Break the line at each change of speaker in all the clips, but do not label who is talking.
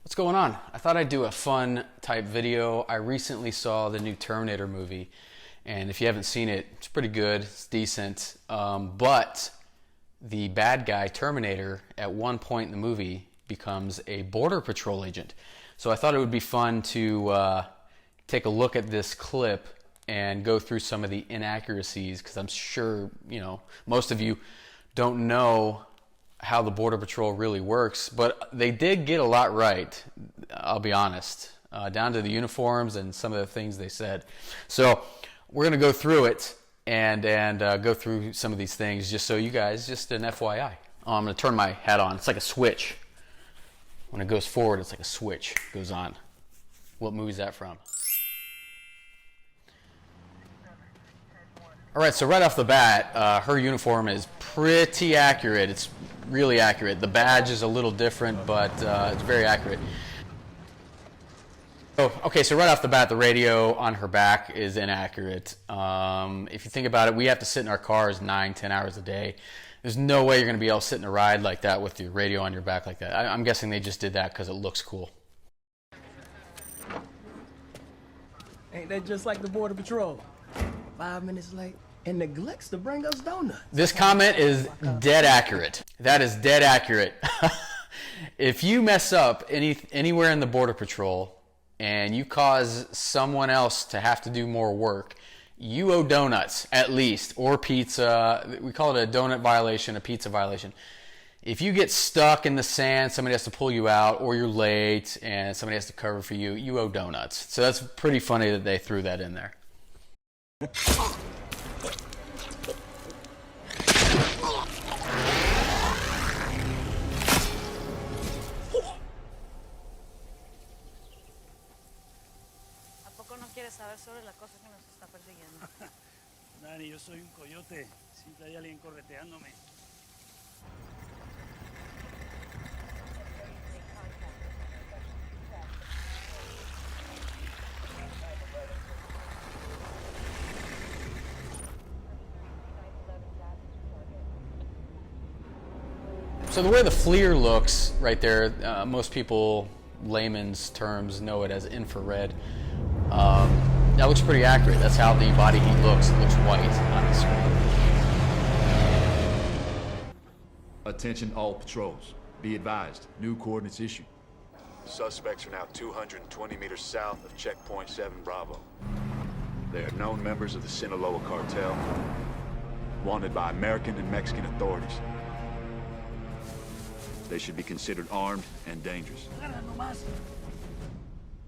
What's going on? I thought I'd do a fun type video. I recently saw the new Terminator movie, and if you haven't seen it, it's pretty good, it's decent, but the bad guy, Terminator, at one point in the movie becomes a Border Patrol agent. So I thought it would be fun to take a look at this clip and go through some of the inaccuracies, because I'm sure, most of you don't know how the Border Patrol really works, but they did get a lot right, I'll be honest, down to the uniforms and some of the things they said. So we're going to go through it and go through some of these things just so you guys, just an FYI. Oh, I'm going to turn my hat on. It's like a switch. When it goes forward, it's like a switch. It goes on. What movie is that from? All right, so right off the bat, her uniform is pretty accurate. It's really accurate. The badge is a little different, but it's very accurate. Oh, okay, so right off the bat, the radio on her back is inaccurate. If you think about it, we have to sit in our cars 9-10 hours a day. There's no way you're going to be able to sit in a ride like that with your radio on your back like that. I'm guessing they just did that because it looks cool.
Ain't that just like the Border Patrol? 5 minutes late and neglects to bring us donuts.
This comment is dead accurate. That is dead accurate. If you mess up anywhere in the Border Patrol and you cause someone else to have to do more work, you owe donuts at least, or pizza. We call it a donut violation, a pizza violation. If you get stuck in the sand, somebody has to pull you out, or you're late and somebody has to cover for you, you owe donuts. So that's pretty funny that they threw that in there.
Saber sobre la cosa que nos está persiguiendo.
Dani, yo soy un coyote. Siempre hay alguien correteándome.
So the way the FLIR looks right there, most people, layman's terms, know it as infrared. That looks pretty accurate. That's how the body heat looks. It looks white on the screen.
Attention all patrols. Be advised, new coordinates issued. Suspects are now 220 meters south of checkpoint 7 Bravo. They are known members of the Sinaloa cartel, wanted by American and Mexican authorities. They should be considered armed and dangerous.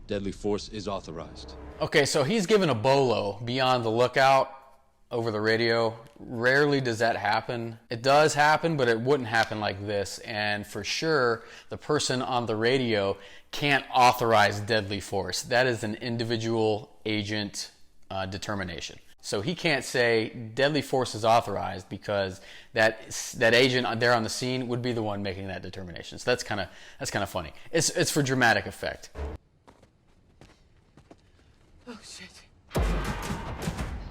Deadly force is authorized.
Okay, so he's given a bolo beyond the lookout over the radio. Rarely does that happen. It does happen, but it wouldn't happen like this. And for sure, the person on the radio can't authorize deadly force. That is an individual agent determination. So he can't say deadly force is authorized because that agent there on the scene would be the one making that determination. So that's kind of funny. It's for dramatic effect.
Oh, shit.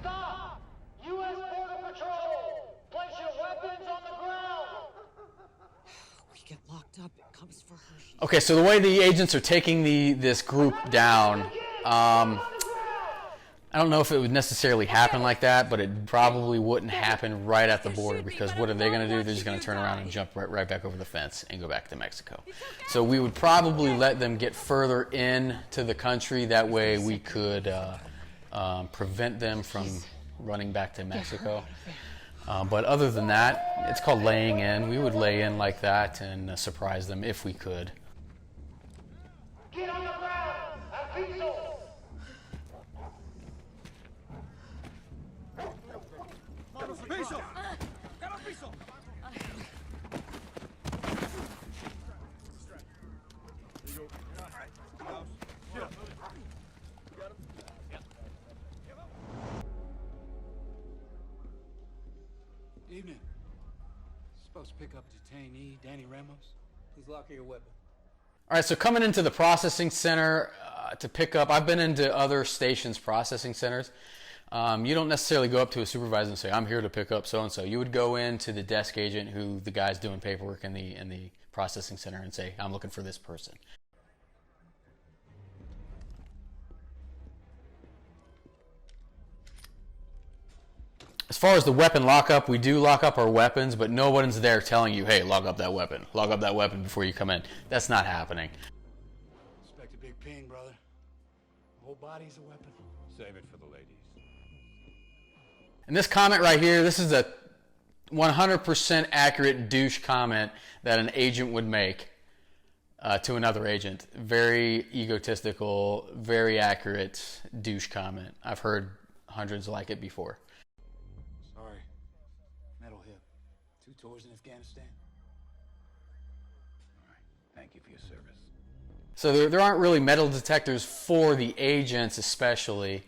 Stop! U.S. Border Patrol! Place your weapons on the ground!
We get locked up. It comes for her.
Okay, so the way the agents are taking this group down, I don't know if it would necessarily happen like that, but it probably wouldn't happen right at the border, because what are they going to do? They're just going to turn around and jump right back over the fence and go back to Mexico. So we would probably let them get further into the country. That way we could prevent them from running back to Mexico. But other than that, it's called laying in. We would lay in like that and surprise them if we could.
Get on the ground! A pistol!
Piso! Piso!
Evening. Supposed to pick up detainee Danny Ramos. Please lock your weapon.
All right, so coming into the processing center to pick up, I've been into other stations' processing centers. You don't necessarily go up to a supervisor and say, I'm here to pick up so-and-so. You would go into the desk agent, who the guy's doing paperwork in the processing center, and say, I'm looking for this person. far as the weapon lockup, we do lock up our weapons, but no one's there telling you, hey, lock up that weapon before you come in. That's not happening.
Expect a big ping, brother. The whole body's a weapon.
Save it for the ladies.
And this comment right here, this is a 100% accurate douche comment that an agent would make to another agent. Very egotistical, very accurate douche comment. I've heard hundreds like it before.
Sorry. Metal hip. 2 tours in Afghanistan. All right. Thank you for your service.
So there aren't really metal detectors for the agents especially.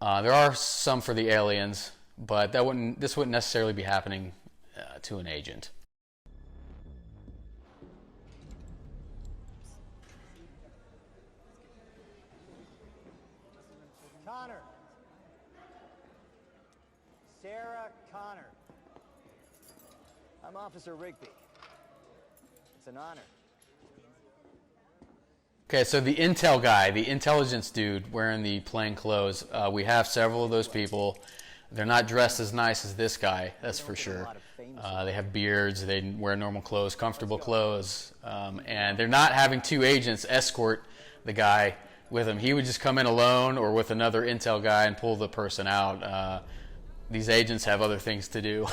There are some for the aliens, but this wouldn't necessarily be happening to an agent.
Connor. Sarah Connor. I'm Officer Rigby. It's an honor.
Okay, so the intel guy, the intelligence dude wearing the plain clothes, we have several of those people. They're not dressed as nice as this guy, that's for sure. They have beards, they wear normal clothes, comfortable clothes, and they're not having 2 agents escort the guy with them. He would just come in alone or with another intel guy and pull the person out. These agents have other things to do.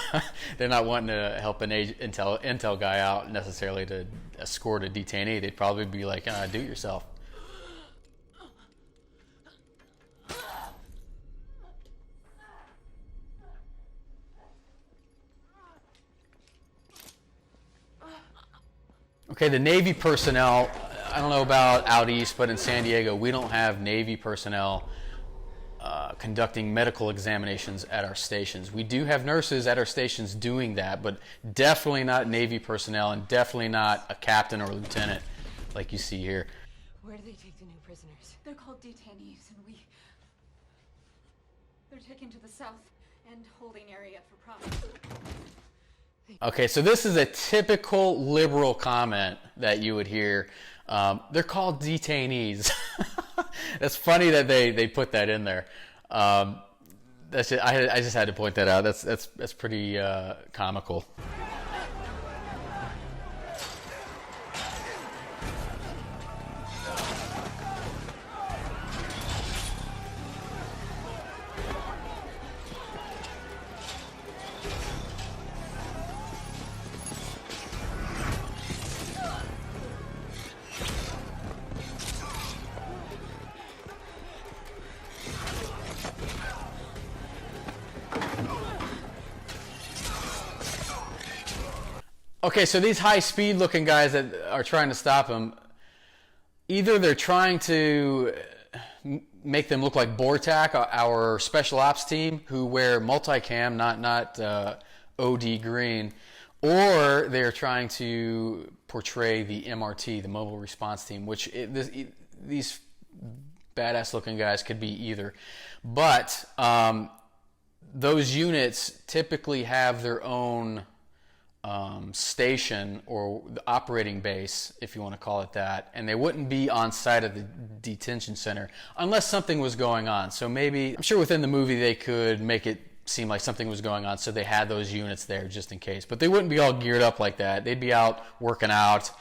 They're not wanting to help an intel guy out necessarily to escort a detainee. They'd probably be like, do it yourself. Okay, the Navy personnel, I don't know about out east, but in San Diego, we don't have Navy personnel conducting medical examinations at our stations. We do have nurses at our stations doing that, but definitely not Navy personnel and definitely not a captain or lieutenant like you see here.
Where do they take the new prisoners? They're called detainees, and they're taken to the south end holding area for processing.
Okay, so this is a typical liberal comment that you would hear. They're called detainees. That's funny that they put that in there. That's it. I just had to point that out. That's pretty comical. Okay, so these high-speed looking guys that are trying to stop him, either they're trying to make them look like Bortak, our special ops team, who wear multicam, not OD green, or they're trying to portray the MRT, the mobile response team, which these badass-looking guys could be either. But those units typically have their own station or the operating base, if you want to call it that, and they wouldn't be on site at the detention center unless something was going on. So maybe, I'm sure within the movie they could make it seem like something was going on, so they had those units there just in case. But they wouldn't be all geared up like that. They'd be out working out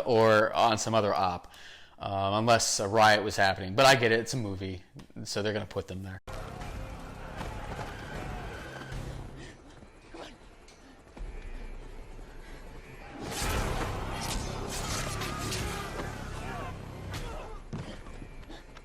or on some other op, unless a riot was happening. But I get it, it's a movie, so they're going to put them there.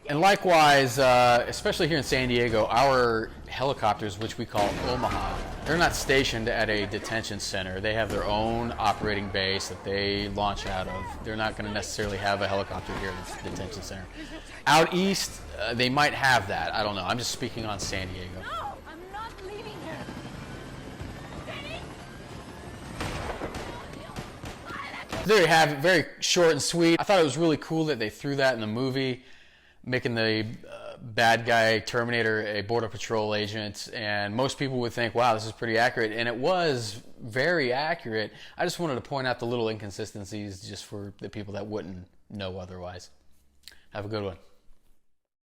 And likewise, especially here in San Diego, our helicopters, which we call Omaha, they're not stationed at a detention center. They have their own operating base that they launch out of. They're not going to necessarily have a helicopter here at the detention center. Out east, they might have that. I don't know. I'm just speaking on San Diego.
No, I'm not leaving here.
There you have it, very short and sweet. I thought it was really cool that they threw that in the movie, making the bad guy Terminator a Border Patrol agent, and most people would think, wow, this is pretty accurate, and it was very accurate. I just wanted to point out the little inconsistencies just for the people that wouldn't know otherwise. Have a good one.